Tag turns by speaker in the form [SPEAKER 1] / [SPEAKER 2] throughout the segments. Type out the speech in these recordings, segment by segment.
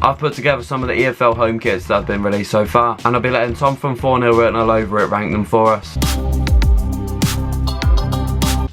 [SPEAKER 1] I've put together some of the EFL home kits that have been released so far, and I'll be letting Tom from 4-0 Written All Over It rank them for us.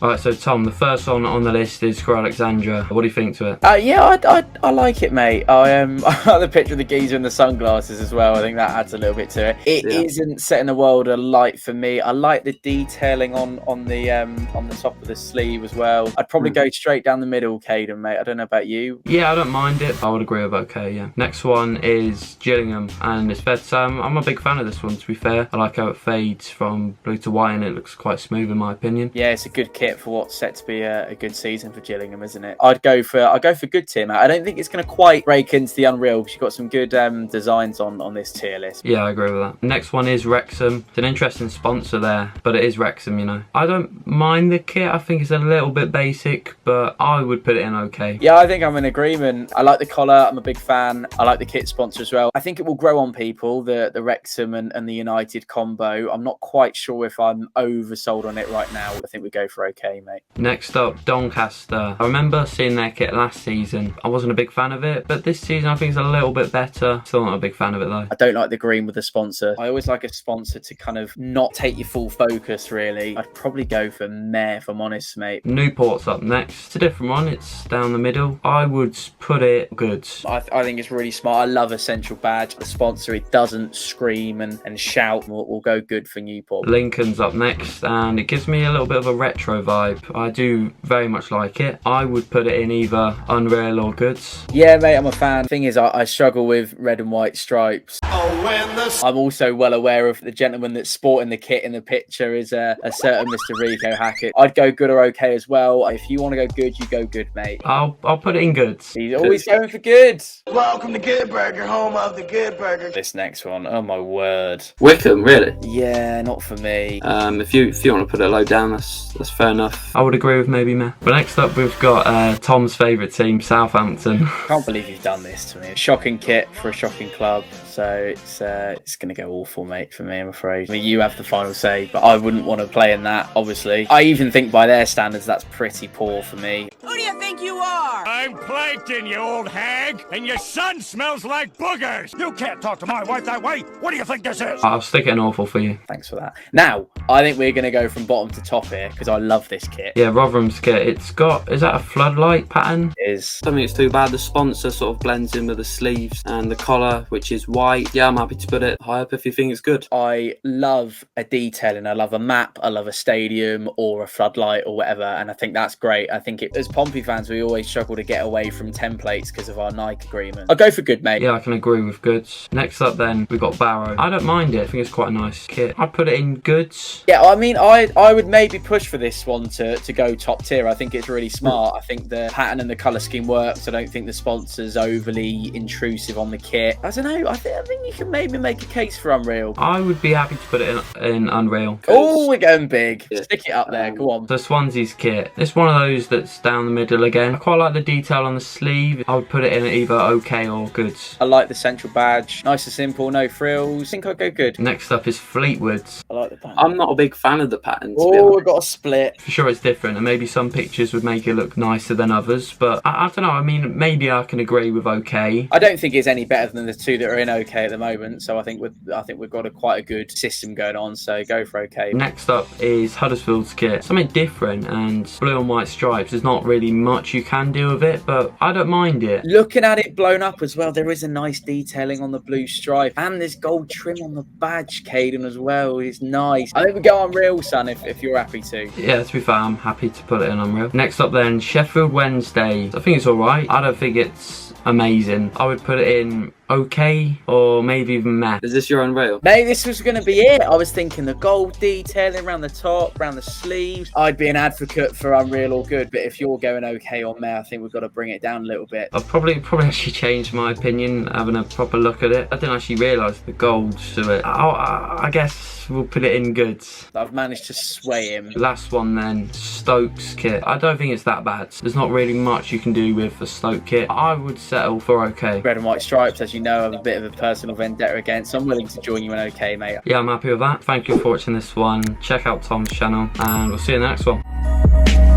[SPEAKER 1] Alright, so Tom, the first one on the list is Crewe Alexandra. What do you think to it?
[SPEAKER 2] Yeah, I like it, mate. I like the picture of the geezer and the sunglasses as well. I think that adds a little bit to it. It isn't setting the world alight for me. I like the detailing on the top of the sleeve as well. I'd probably go straight down the middle, Caden, mate. I don't know about you.
[SPEAKER 1] Yeah, I don't mind it. I would agree with okay, yeah. Next one is Gillingham, and it's fair to say I'm a big fan of this one, to be fair. I like how it fades from blue to white and it looks quite smooth in my opinion.
[SPEAKER 2] Yeah, it's a good kit for what's set to be a good season for Gillingham, isn't it? I'll go for good tier, mate. I don't think it's going to quite break into the unreal because you've got some good designs on this tier list.
[SPEAKER 1] Yeah, I agree with that. Next one is Wrexham. It's an interesting sponsor there, but it is Wrexham, you know. I don't mind the kit. I think it's a little bit basic, but I would put it in okay.
[SPEAKER 2] Yeah, I think I'm in agreement. I like the collar. I'm a big fan. I like the kit sponsor as well. I think it will grow on people, the Wrexham and the United combo. I'm not quite sure if I'm oversold on it right now. I think we go for okay, mate.
[SPEAKER 1] Next up, Doncaster. I remember seeing their kit last season. I wasn't a big fan of it, but this season I think it's a little bit better. Still not a big fan of it though.
[SPEAKER 2] I don't like the green with the sponsor. I always like a sponsor to kind of not take your full focus, really. I'd probably go for meh, if I'm honest, mate.
[SPEAKER 1] Newport's up next. It's a different one. It's down the middle. I would put it good.
[SPEAKER 2] I think it's really smart. I love a central badge. The sponsor, it doesn't scream and shout. We'll go good for Newport.
[SPEAKER 1] Lincoln's up next, and it gives me a little bit of a retro vibe. I do very much like it. I would put it in either unreal or goods.
[SPEAKER 2] Yeah, mate, I'm a fan. Thing is, I struggle with red and white stripes. I'm also well aware of the gentleman that's sporting the kit in the picture is a certain Mr. Rico Hackett. I'd go good or okay as well. If you want to go good, you go good, mate.
[SPEAKER 1] I'll put it in goods.
[SPEAKER 2] He's always going for good.
[SPEAKER 3] Welcome to Good Burger, home of the Good Burger.
[SPEAKER 2] This next one, oh my word.
[SPEAKER 1] Wycombe, really?
[SPEAKER 2] Yeah, not for me.
[SPEAKER 1] If you want to put it low down, that's fair enough. I would agree with maybe meh. But next up, we've got Tom's favourite team, Southampton.
[SPEAKER 2] Can't believe you've done this to me. Shocking kit for a shocking club. So it's going to go awful, mate, for me, I'm afraid. I mean, you have the final say, but I wouldn't want to play in that, obviously. I even think by their standards, that's pretty poor for me.
[SPEAKER 4] Who do you think you are?
[SPEAKER 5] I'm Plankton, you old hag, and your son smells like boogers. You can't talk to my wife that way. What do you think this is?
[SPEAKER 1] I'll stick it in awful for you.
[SPEAKER 2] Thanks for that. Now, I think we're going to go from bottom to top here because I love this kit.
[SPEAKER 1] Yeah, Rotherham's kit. It's got, is that a floodlight pattern?
[SPEAKER 2] It is.
[SPEAKER 1] I mean, it's too bad. The sponsor sort of blends in with the sleeves and the collar, which is white. Yeah, I'm happy to put it high up if you think it's good.
[SPEAKER 2] I love a detailing. I love a map. I love a stadium or a floodlight or whatever. And I think that's great. I think as Pompey fans, we always struggle to get away from templates because of our Nike agreement. I'll go for good, mate.
[SPEAKER 1] Yeah, I can agree with goods. Next up then, we've got Barrow. I don't mind it. I think it's quite a nice kit. I'd put it in goods.
[SPEAKER 2] Yeah, I mean, I would maybe push for this one to go top tier. I think it's really smart. I think the pattern and the colour scheme works. I don't think the sponsor's overly intrusive on the kit. I don't know. I think you can maybe make a case for Unreal.
[SPEAKER 1] I would be happy to put it in Unreal.
[SPEAKER 2] Oh, we're going big. Yeah. Stick it up there. Go on.
[SPEAKER 1] The Swansea's kit. It's one of those that's down the middle again. I quite like the detail on the sleeve. I would put it in either okay or goods.
[SPEAKER 2] I like the central badge. Nice and simple, no frills. I think I'd go good.
[SPEAKER 1] Next up is Fleetwood's.
[SPEAKER 2] I like the pattern.
[SPEAKER 1] I'm not a big fan of the pattern.
[SPEAKER 2] Oh, we've got a split.
[SPEAKER 1] For sure it's different, and maybe some pictures would make it look nicer than others, but I don't know. I mean, maybe I can agree with okay.
[SPEAKER 2] I don't think it's any better than the two that are in okay at the moment, so I think we've got quite a good system going on, so go for okay.
[SPEAKER 1] Next up is Huddersfield's kit. Something different, and blue and white stripes. There's not really much you can do with it, but I don't mind it.
[SPEAKER 2] Looking at it blown up as well, there is a nice detailing on the blue stripe, and there's gold trim on the badge, Caden, as well. It's nice. I think we go Unreal, son, if you're happy to.
[SPEAKER 1] Yeah, to be fair, I'm happy to put it in Unreal. Next up then, Sheffield Wednesday. I think it's alright. I don't think it's amazing. I would put it in okay or maybe even meh. Is this your Unreal?
[SPEAKER 2] Mate, this was going to be it. I was thinking the gold detailing around the top, around the sleeves. I'd be an advocate for Unreal or good, but if you're going okay or meh, I think we've got to bring it down a little bit.
[SPEAKER 1] I've probably actually changed my opinion having a proper look at it. I didn't actually realise the gold to it. I guess we'll put it in goods.
[SPEAKER 2] I've managed to sway him.
[SPEAKER 1] Last one then, Stoke's kit. I don't think it's that bad. There's not really much you can do with the Stoke kit. I would settle for okay.
[SPEAKER 2] Red and white stripes, as you know, I have a bit of a personal vendetta against, so I'm willing to join you in okay, mate.
[SPEAKER 1] Yeah, I'm happy with that. Thank you for watching this one. Check out Tom's channel, and we'll see you in the next one.